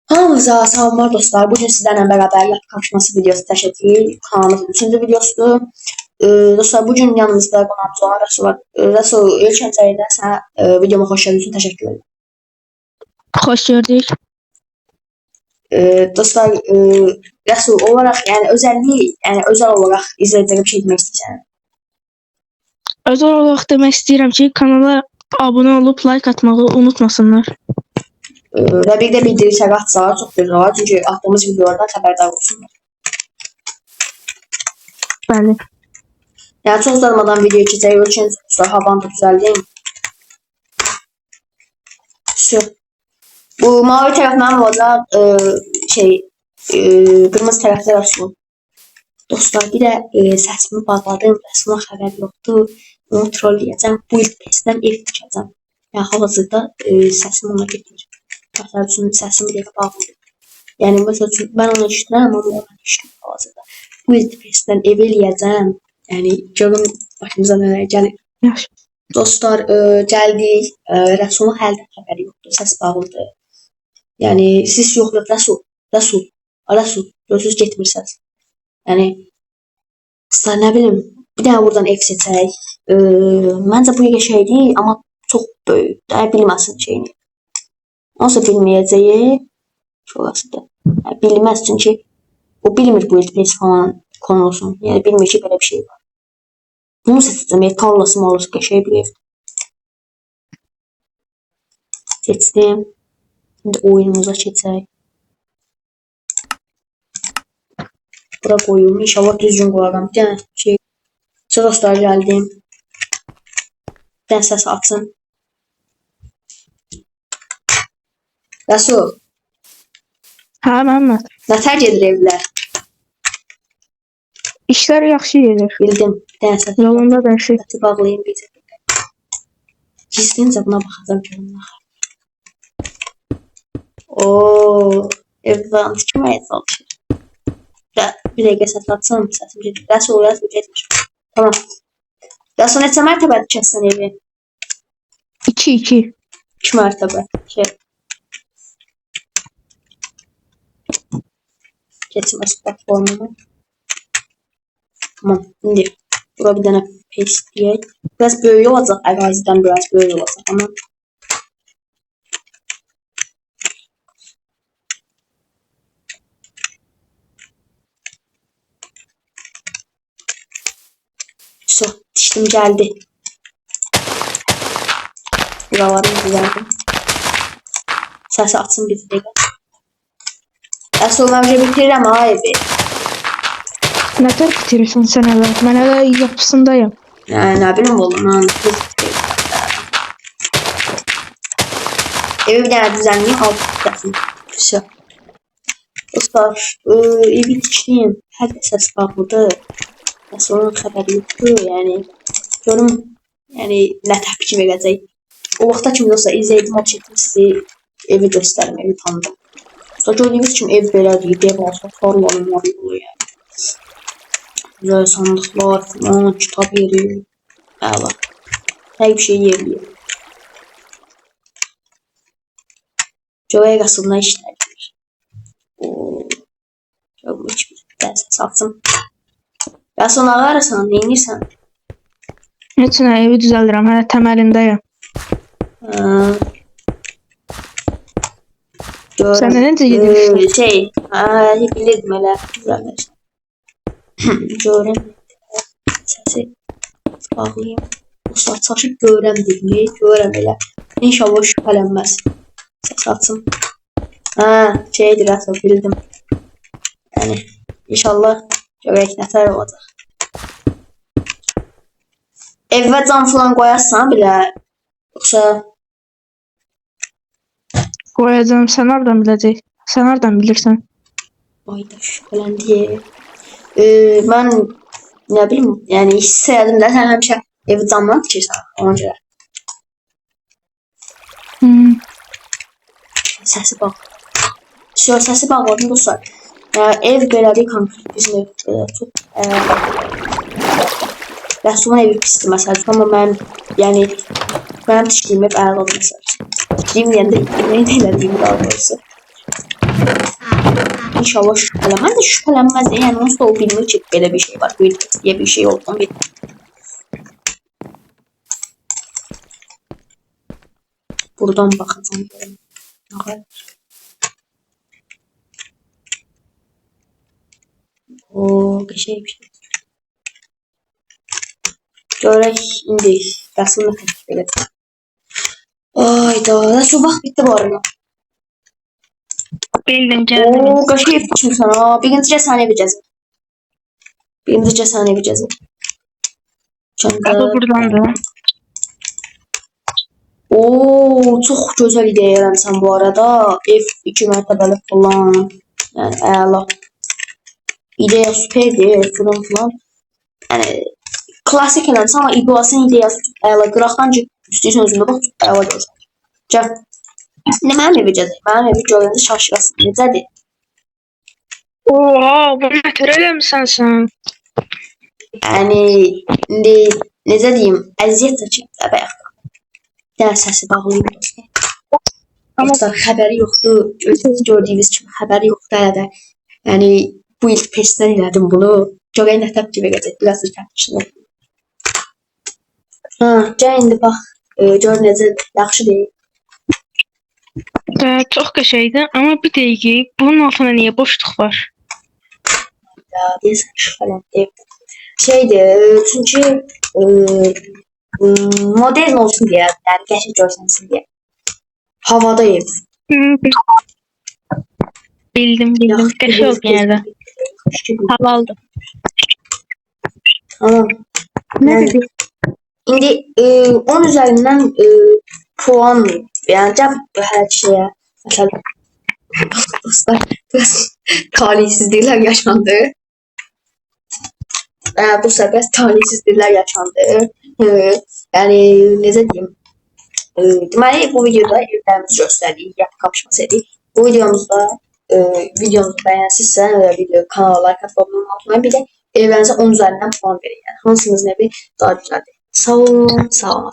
Hamınıza salamlar dostlar. Bugün sizlerle beraber laf kapışması videosu təşəkkür. Kanalımızın 3-cü videosudur. Dostlar bugün yanımızda qonağımız olan Rəsul var. Rəsul, ilk öncəliklə sənə videoma xoş gəldiyiniz üçün təşəkkür ederim. Hoş gördük. Dostlar, Rəsul olaraq, özel olarak izləyicilere bir şey demək istəyirsən. Özel olarak demek istedim ki kanala abone olup like atmayı unutmasınlar. Və bir də bildirirsək atsalar çox gözəl olar. Çünki attığımız videolardan xəbərdar olsunlar. Bəli. Yəni çox uzatmadan videoya keçək. Ölkəniz dostlar, havanı da düzəldin. Bu mavi tərəf mənim olacaq, qırmızı tərəfdə Rəsul. Dostlar, bir də səsimi bağladım. Rəsulun xəbəri yoxdur. Onu trolləyəcəm. Bu il testdən ev tikəcəm. Yəni hal-hazırda səsimi ona getir. Məsəl üçün səsimi yerə bağlayır. Yəni məsəl üçün mən onu eşidirəm, amma onu eşitmir hal-hazırda. Bu il testdən ev eləyəcəm. Yəni görüm başımıza nələr gəlir. Yaxşı. Dostlar, gəldik. Rəsulun həldə xəbəri yoxdur. Səs bağlıdır. Yəni siz yoxdur. Rəsul, gözünüz getmirsiniz. Yəni dostlar, nə bilim, bir dənə buradan ev seçək. Məncə bu qəşəngdir, amma çox böyük. Daha bilməsin şeyini. Nasıl bilməyəcəyi? Şurasıdır. Bilməz çünki o bilmir bu il test falan konusunu. Yəni bilmir ki, belə bir şey var. Bunu seçəcəm. Tallası malası qəşəng bir ev. Seçdim. Şimdi oyunumuza keçək. Bura qoyum. İnşallah düzgün qoyaram. Bir dənə şey. Dostlar, gəldim. Bir dənə səs açsın. Rəsul. Ha, Məhəmməd. Nətər gedir evlər? İşlər yaxşı gedir. Bildim. Bir dənə səs. Yolunda da şey. Səsi bağlayayım bir dəqiqə. Gizlincə buna baxacam görüm. Evdən tikməyə çalışır. Bir dəqiqə səs açsam, səsim gedir. Rəsul getmiş. Tamam. Rəsul, neçə mərtəbə tikəsən evi? 2-2. 2 mərtəbə. Keçməz platformunu. Tamam, indi bura bir dənə paste deyək. Biraz böyük olacaq, ərazidən biraz böyük olacaq, amma dişdim gəldi. Buraları düzəldim. Səsi açsın bir dəqiqə. Rəsul, mən bitirirəm ha evi. Nətər bitirirsən sən hələ? Mən hələ yapısındayım. Nə bilim oğlum, mən evi bir dənə düzənliyim, alt tutasın. Dostlar, evi tikdim. Hər də səs bağlıdır. Rəsulun xəbəri yoxdur, yəni görüm, yəni nə təpki verəcək. O vaxta kimi dostlar, izləyicim çəkdim sizi, evi göstərim, evi tanıdım. Dostlar, gördüyünüz kimi ev belədir, dev olsa, torlanım var olur yəni. Güzel sandıqlar falan, kitab yeri, əla. Hər bir şey yerliyir. Görək Rəsul nə işlər gedir. Görüm, heç bir dərs açsın. Rəsul, nə ararsan, nə inirsən? Heç nə, evi düzəldirəm, hələ təməlindəyim. Sən də necə gedirsən? Bilirdim elə düzəldirsən. Görəm. Səsi bağlayayım. Dostlar, çaşıb görəm dedim. Görəm elə. İnşallah şübhələnməz. Səs açsın. Şeydir Rəsul, bildim. Yəni, inşallah görək nətər olacaq. Evə cam falan qoyarsan bilə. Yoxsa qoyacağım, sən hardan biləcək? Sən hardan bilirsən? Ayda şübhələndi. Mən nə bilim, yəni hiss elədim də sən həmişə evi camdan tikirsən, ona görə. Səsi bax. Səsi bağladım dostlar. Ev belədir, konkret bizim ev çox Rəsulun evi pisdir məsələn, amma mənim tikdiyim ev əladır məsələn. Tikdiyim deyəndə nə elədiyim daha doğrusu. İnşallah şüphələnməz də şüphələnməz də. Yəni onsuz da o bilmir ki, belə bir şey var. Build test diye bir şey olduğunu bilmir. Buradan bakacağım. Evet. O şey bir şey. Görək indi rəsmini təklif edəcəm. Ayda, rəsm vaxt bitdi bu arada. Bildim geldim. Oo, qaşıq etmişsən ha. Birinci saniyə biləcəm. Birinci saniyə biləcəm. Kapı buradan da. Oo, çox gözəl ideya yaratsan bu arada. F2 mərtəbəli falan. Yəni əla. İdeya süperdir, falan. Yəni klasik eləmiş amma İblasın ideyası əla. Qıraqdan üstəyirsən özündə bax, əla görürsən. Gəl. Ne mənim evi gəzək. Mənim evi görəndə şaşırasın. Necədir? Oha, bu ne törelemişsən sen? Yəni indi necə deyim, əziyyət çəkirəm də bayaq. Dərs səsi bağlayıb dostum. Ama Yoxsa xəbəri yoxdur. Gördüyünüz kimi xəbəri yoxdur hələ də. Yəni bu ilk pesdən elədim bunu. Görək nə təpki verəcək. Biraz da tərtişdim. Ha, gəl indi bax. Gör necə yaxşı deyil. çok qəşəngdir, ama bir dəqiqə, bunun altında niye boşluq var? Ya deyəsən şübhələndim. Şeydir, çünki modern olsun deyə, yəni qəşəng görsənsin deyə. Havada ev. Bildim. Qəşəng oldu yenə də. Havaldır. Tamam. Ne Yani, dedi? indi 10 üzerinden puan vereceğim her şeye. Mesela dostlar biraz talihsizlikler yaşandı. Bu sefer talihsizlikler yaşandı. Yani necə deyim? Deməli bu videoda evlərimizi göstərdik, yapı kapışması edik. Bu videomuzda videomuzu bəyənsinizsə və video kanala like atmayı unutmayın. Bir də evlərinizə 10 üzərindən puan verin. Yəni hansınızın evi daha güzeldir. Sağ olun, sağ olun.